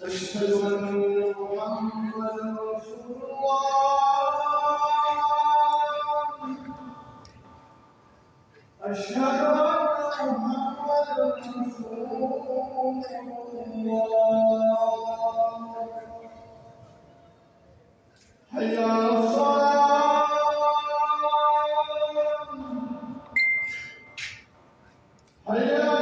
أشهد أن محمدا رسول الله أشهد أن محمدا رسول الله حي على الصلاة حي على